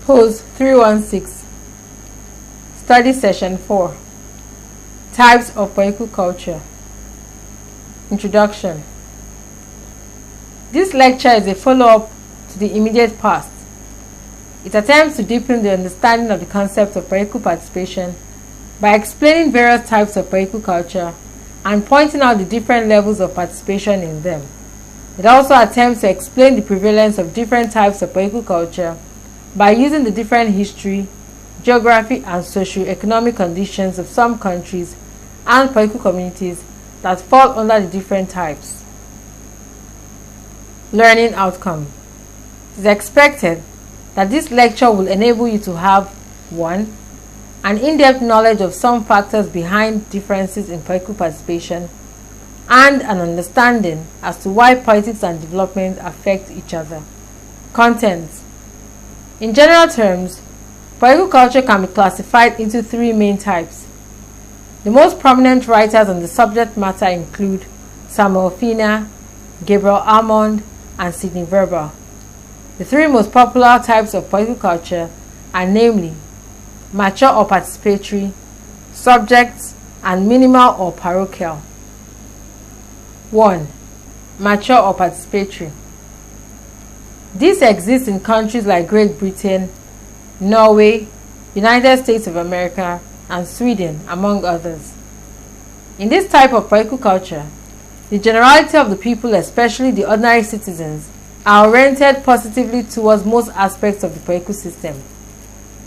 Host 316. Study Session 4. Types of Political Culture. Introduction. This lecture is a follow-up to the immediate past. It attempts to deepen the understanding of the concept of political participation by explaining various types of political culture and pointing out the different levels of participation in them. It also attempts to explain the prevalence of different types of political culture by using the different history, geography, and socio-economic conditions of some countries and political communities that fall under the different types. Learning outcome. It is expected that this lecture will enable you to have 1. An in-depth knowledge of some factors behind differences in political participation and an understanding as to why politics and development affect each other. Contents. In general terms, political culture can be classified into 3 main types. The most prominent writers on the subject matter include Samuel Finer, Gabriel Almond, and Sidney Verba. The 3 most popular types of political culture are namely mature or participatory, subject, and minimal or parochial. 1. Mature or participatory. This exists in countries like Great Britain, Norway, United States of America, and Sweden, among others. In this type of political culture, the generality of the people, especially the ordinary citizens, are oriented positively towards most aspects of the political system.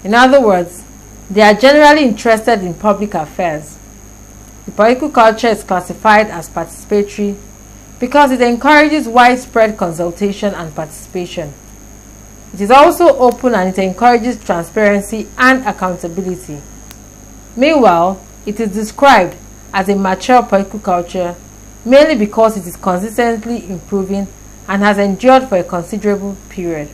In other words, they are generally interested in public affairs. The political culture is classified as participatory because it encourages widespread consultation and participation. It is also open and it encourages transparency and accountability. Meanwhile, it is described as a mature political culture mainly because it is consistently improving and has endured for a considerable period.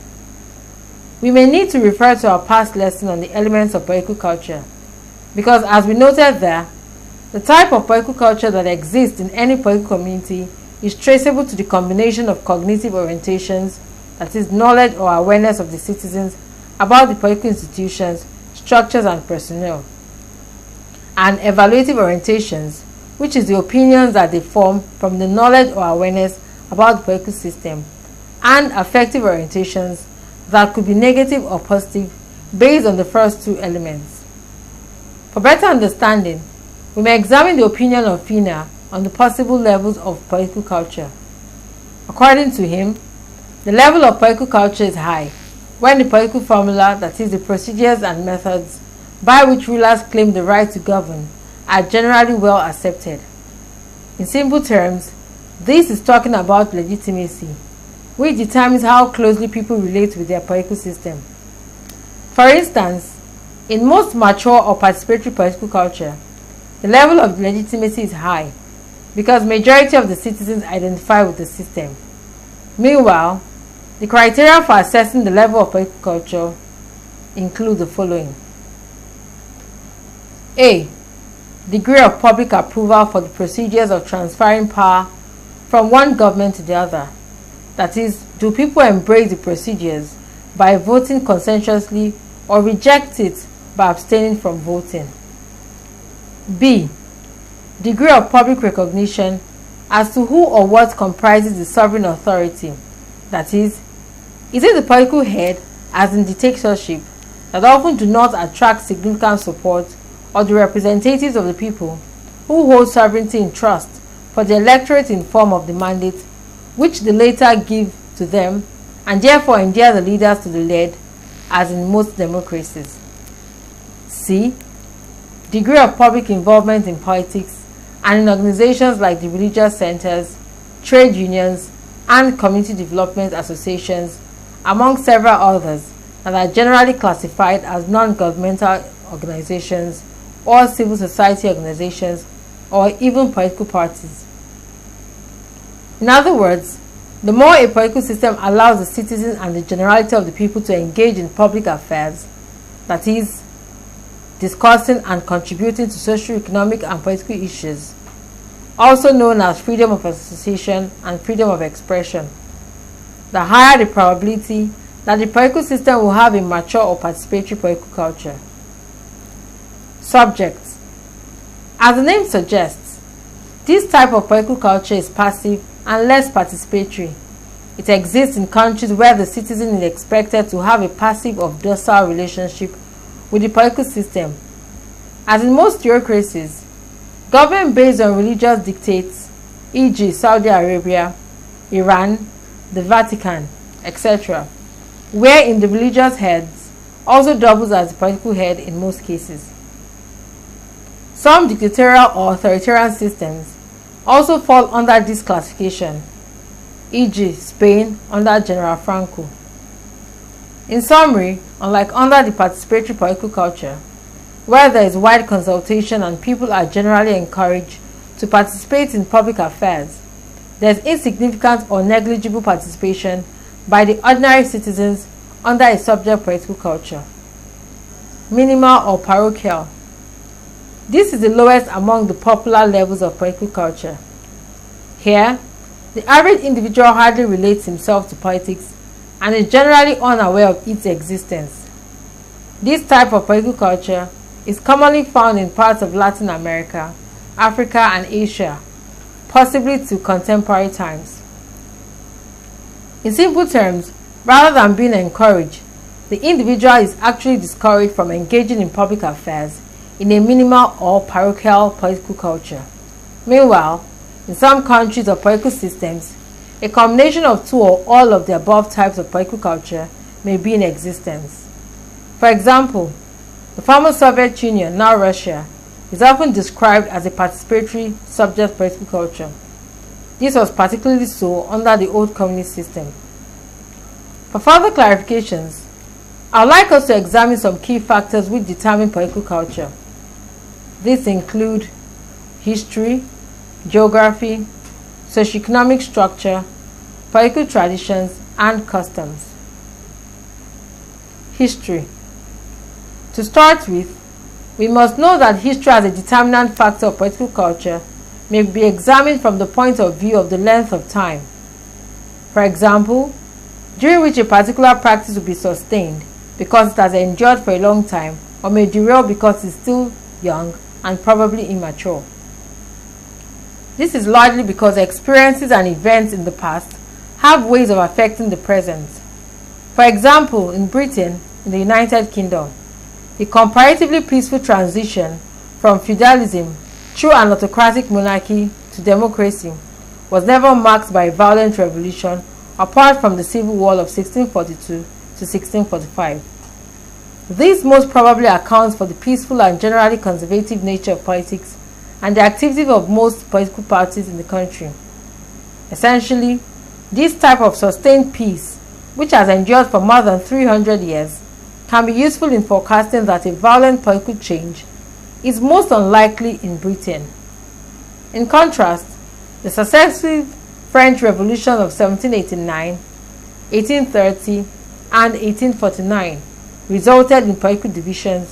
We may need to refer to our past lesson on the elements of political culture because, as we noted there, the type of political culture that exists in any political community is traceable to the combination of cognitive orientations, that is, knowledge or awareness of the citizens about the political institutions, structures, and personnel, and evaluative orientations, which is the opinions that they form from the knowledge or awareness about the political system, and affective orientations that could be negative or positive based on the first 2 elements. For better understanding, we may examine the opinion of Finer on the possible levels of political culture. According to him, the level of political culture is high when the political formula, that is, the procedures and methods by which rulers claim the right to govern, are generally well accepted. In simple terms, this is talking about legitimacy, which determines how closely people relate with their political system. For instance, in most mature or participatory political culture, the level of legitimacy is high because majority of the citizens identify with the system. Meanwhile, the criteria for assessing the level of political culture include the following. A. Degree of public approval for the procedures of transferring power from one government to the other. That is, do people embrace the procedures by voting consensuously or reject it by abstaining from voting? B. Degree of public recognition as to who or what comprises the sovereign authority. That is it the political head, as in dictatorship, that often do not attract significant support, or the representatives of the people who hold sovereignty in trust for the electorate in form of the mandate which the latter give to them, and therefore endear the leaders to the led, as in most democracies? C. Degree of public involvement in politics and in organizations like the religious centers, trade unions, and community development associations, among several others that are generally classified as non-governmental organizations or civil society organizations or even political parties. In other words, the more a political system allows the citizens and the generality of the people to engage in public affairs, that is, discussing and contributing to socio-economic and political issues, also known as freedom of association and freedom of expression, the higher the probability that the political system will have a mature or participatory political culture. Subjects. As the name suggests, this type of political culture is passive and less participatory. It exists in countries where the citizen is expected to have a passive or docile relationship with the political system. As in most theocracies, government based on religious dictates, e.g. Saudi Arabia, Iran, the Vatican, etc., wherein the religious heads also doubles as the political head in most cases. Some dictatorial or authoritarian systems also fall under this classification, e.g. Spain under General Franco. In summary, unlike under the participatory political culture, where there is wide consultation and people are generally encouraged to participate in public affairs, there is insignificant or negligible participation by the ordinary citizens under a subject political culture. Minimal or parochial. This is the lowest among the popular levels of political culture. Here, the average individual hardly relates himself to politics and is generally unaware of its existence. This type of political culture is commonly found in parts of Latin America, Africa, and Asia, possibly to contemporary times. In simple terms, rather than being encouraged, the individual is actually discouraged from engaging in public affairs in a minimal or parochial political culture. Meanwhile, in some countries or political systems, a combination of two or all of the above types of political culture may be in existence. For example, the former Soviet Union, now Russia, is often described as a participatory subject political culture. This was particularly so under the old communist system. For further clarifications, I would like us to examine some key factors which determine political culture. These include history, geography, socioeconomic structure, political traditions, and customs. History. To start with, we must know that history as a determinant factor of political culture may be examined from the point of view of the length of time. For example, during which a particular practice will be sustained because it has endured for a long time, or may derail because it is still young and probably immature. This is largely because experiences and events in the past have ways of affecting the present. For example, in Britain, in the United Kingdom, the comparatively peaceful transition from feudalism through an autocratic monarchy to democracy was never marked by a violent revolution apart from the Civil War of 1642 to 1645. This most probably accounts for the peaceful and generally conservative nature of politics and the activity of most political parties in the country. Essentially, this type of sustained peace, which has endured for more than 300 years, can be useful in forecasting that a violent political change is most unlikely in Britain. In contrast, the successive French Revolution of 1789, 1830, and 1849 resulted in political divisions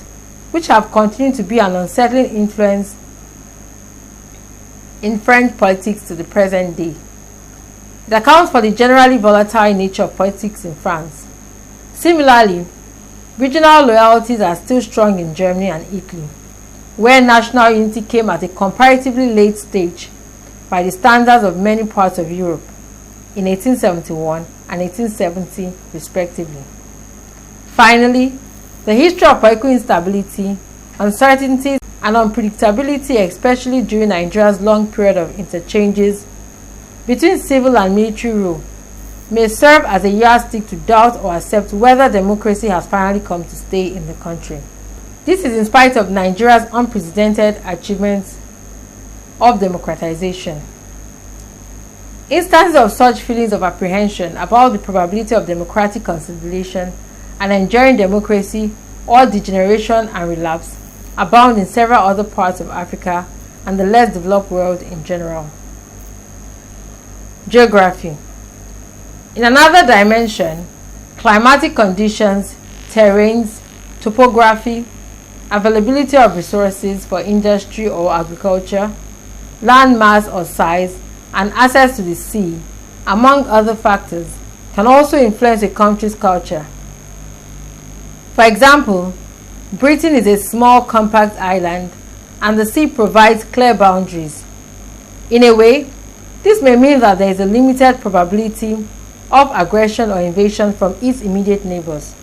which have continued to be an unsettling influence in French politics to the present day. It accounts for the generally volatile nature of politics in France. Similarly, regional loyalties are still strong in Germany and Italy, where national unity came at a comparatively late stage by the standards of many parts of Europe in 1871 and 1870 respectively. Finally, the history of political instability, uncertainty, and unpredictability, especially during Nigeria's long period of interchanges between civil and military rule, may serve as a yardstick to doubt or accept whether democracy has finally come to stay in the country. This is in spite of Nigeria's unprecedented achievements of democratization. Instances of such feelings of apprehension about the probability of democratic consolidation and enduring democracy or degeneration and relapse abound in several other parts of Africa and the less developed world in general. Geography. In another dimension, climatic conditions, terrains, topography, availability of resources for industry or agriculture, land mass or size, and access to the sea, among other factors, can also influence a country's culture. For example, Britain is a small compact island and the sea provides clear boundaries. In a way, this may mean that there is a limited probability of aggression or invasion from its immediate neighbors.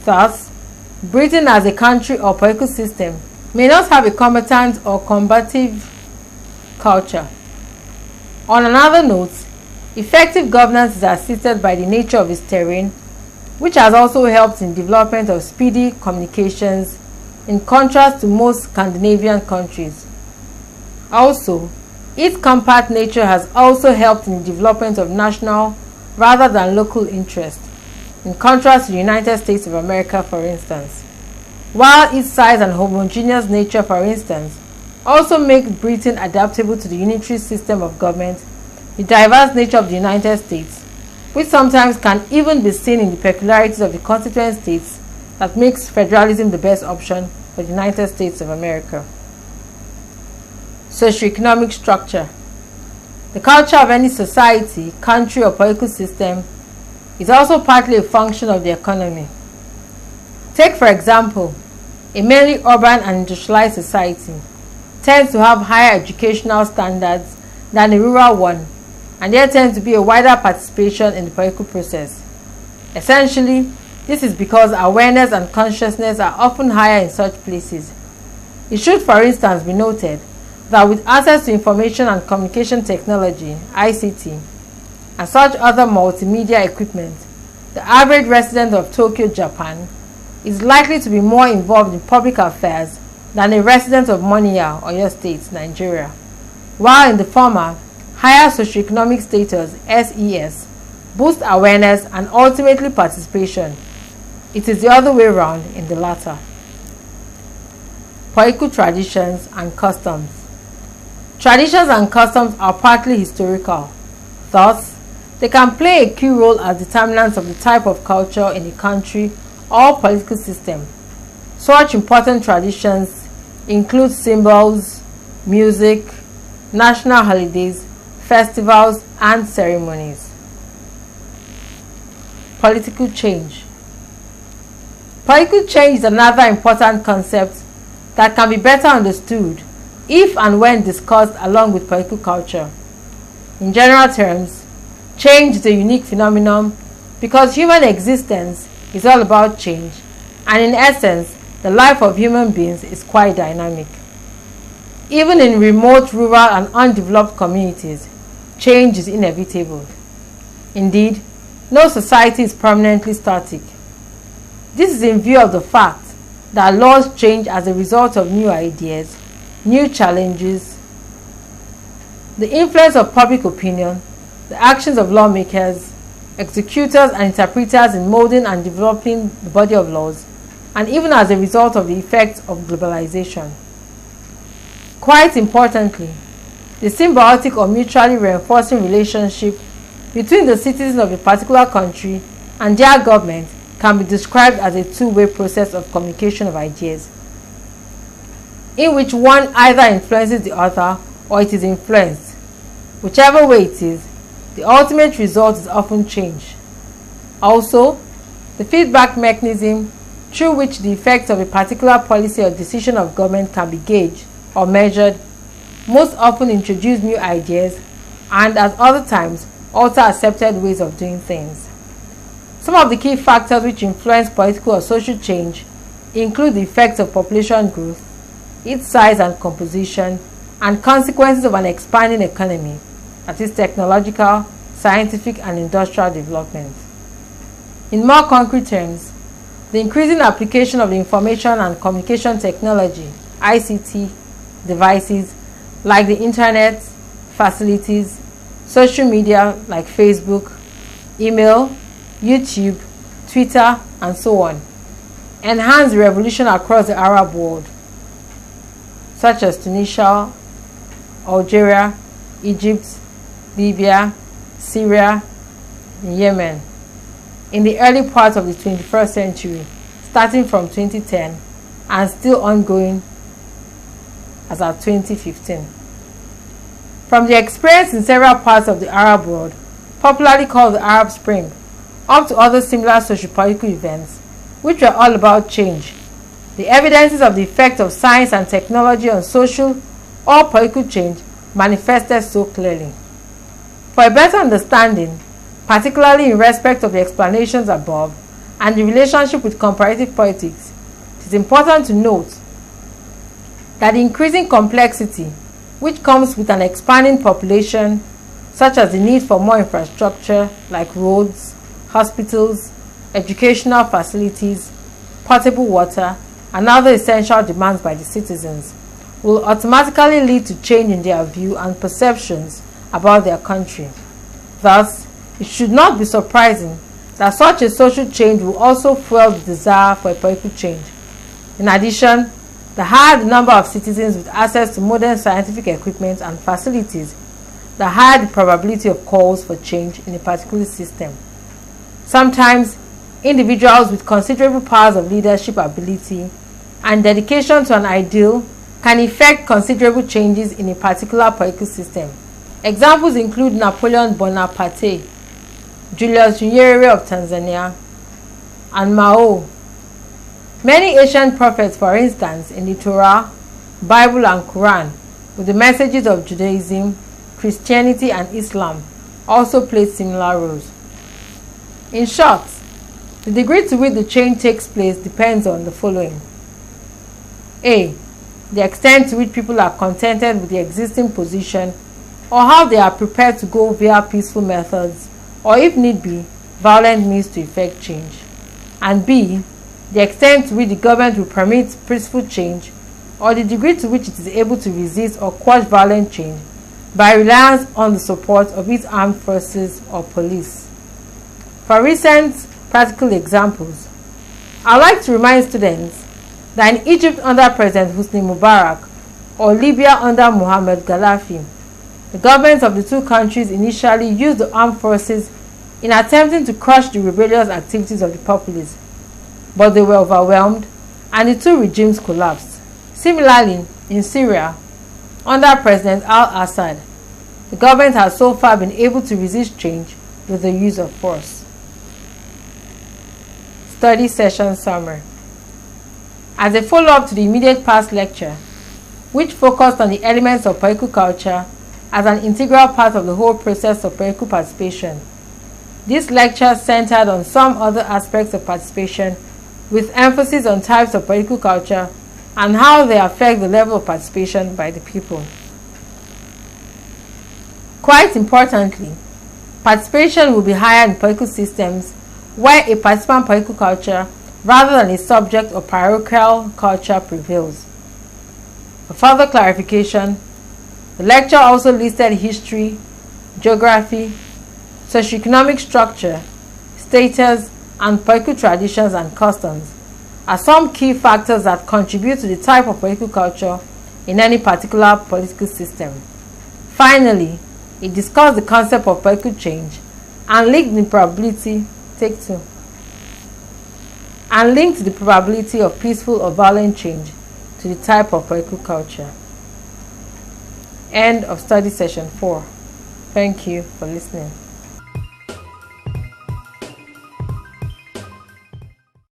Thus, Britain as a country or political system may not have a combatant or combative culture. On another note, effective governance is assisted by the nature of its terrain, which has also helped in development of speedy communications in contrast to most Scandinavian countries. Also, its compact nature has also helped in the development of national rather than local interest, in contrast to the United States of America, for instance. While its size and homogeneous nature, for instance, also make Britain adaptable to the unitary system of government, the diverse nature of the United States, which sometimes can even be seen in the peculiarities of the constituent states, that makes federalism the best option for the United States of America. Socioeconomic structure. The culture of any society, country, or political system is also partly a function of the economy. Take, for example, a mainly urban and industrialized society tends to have higher educational standards than a rural one, and there tends to be a wider participation in the political process. Essentially, this is because awareness and consciousness are often higher in such places. It should, for instance, be noted that with access to information and communication technology, ICT, and such other multimedia equipment, the average resident of Tokyo, Japan, is likely to be more involved in public affairs than a resident of Moniya, Oyo State, Nigeria. While in the former, higher socioeconomic status, SES, boosts awareness and ultimately participation. It is the other way around in the latter. Political traditions and customs. Traditions and customs are partly historical. Thus, they can play a key role as determinants of the type of culture in a country or political system. Such important traditions include symbols, music, national holidays, festivals, and ceremonies. Political change. Political change is another important concept that can be better understood if and when discussed along with political culture. In general terms, change is a unique phenomenon because human existence is all about change, and in essence, the life of human beings is quite dynamic. Even in remote, rural, and undeveloped communities, change is inevitable. Indeed, no society is permanently static. This is in view of the fact that laws change as a result of new ideas, new challenges, the influence of public opinion, the actions of lawmakers, executors, and interpreters in molding and developing the body of laws, and even as a result of the effects of globalization. Quite importantly, the symbiotic or mutually reinforcing relationship between the citizens of a particular country and their government can be described as a two-way process of communication of ideas, in which one either influences the other or it is influenced. Whichever way it is, the ultimate result is often change. Also, the feedback mechanism through which the effects of a particular policy or decision of government can be gauged or measured most often introduce new ideas and at other times alter accepted ways of doing things. Some of the key factors which influence political or social change include the effects of population growth, its size and composition, and consequences of an expanding economy, that is technological, scientific, and industrial development. In more concrete terms, the increasing application of the information and communication technology, ICT, devices like the internet, facilities, social media like Facebook, email, YouTube, Twitter, and so on, enhance the revolution across the Arab world, such as Tunisia, Algeria, Egypt, Libya, Syria, and Yemen, in the early part of the 21st century, starting from 2010 and still ongoing as of 2015. From the experience in several parts of the Arab world, popularly called the Arab Spring, up to other similar sociopolitical events, which were all about change. The evidences of the effect of science and technology on social or political change manifested so clearly. For a better understanding, particularly in respect of the explanations above and the relationship with comparative politics, it is important to note that the increasing complexity which comes with an expanding population, such as the need for more infrastructure like roads, hospitals, educational facilities, potable water, and other essential demands by the citizens, will automatically lead to change in their view and perceptions about their country. Thus, it should not be surprising that such a social change will also fuel the desire for a political change. In addition, the higher the number of citizens with access to modern scientific equipment and facilities, the higher the probability of calls for change in a particular system. Sometimes, individuals with considerable powers of leadership ability and dedication to an ideal can effect considerable changes in a particular political system. Examples include Napoleon Bonaparte, Julius Nyerere of Tanzania, and Mao. Many ancient prophets, for instance, in the Torah, Bible, and Quran, with the messages of Judaism, Christianity, and Islam, also played similar roles. In short, the degree to which the change takes place depends on the following. A. The extent to which people are contented with the existing position, or how they are prepared to go via peaceful methods, or if need be, violent means to effect change. And B. The extent to which the government will permit peaceful change, or the degree to which it is able to resist or quash violent change by reliance on the support of its armed forces or police. For recent practical examples, I would like to remind students that in Egypt under President Hosni Mubarak or Libya under Muammar Gaddafi, the governments of the two countries initially used the armed forces in attempting to crush the rebellious activities of the populace, but they were overwhelmed and the two regimes collapsed. Similarly, in Syria, under President al-Assad, the government has so far been able to resist change with the use of force. Study session summary. As a follow-up to the immediate past lecture, which focused on the elements of political culture as an integral part of the whole process of political participation, this lecture centered on some other aspects of participation with emphasis on types of political culture and how they affect the level of participation by the people. Quite importantly, participation will be higher in political systems where a participant political culture rather than a subject or parochial culture prevails. For further clarification, the lecture also listed history, geography, socioeconomic structure, status, and political traditions and customs are some key factors that contribute to the type of political culture in any particular political system. Finally, it discussed the concept of political change and linked the probability of peaceful or violent change to the type of political culture. End of study session 4. Thank you for listening.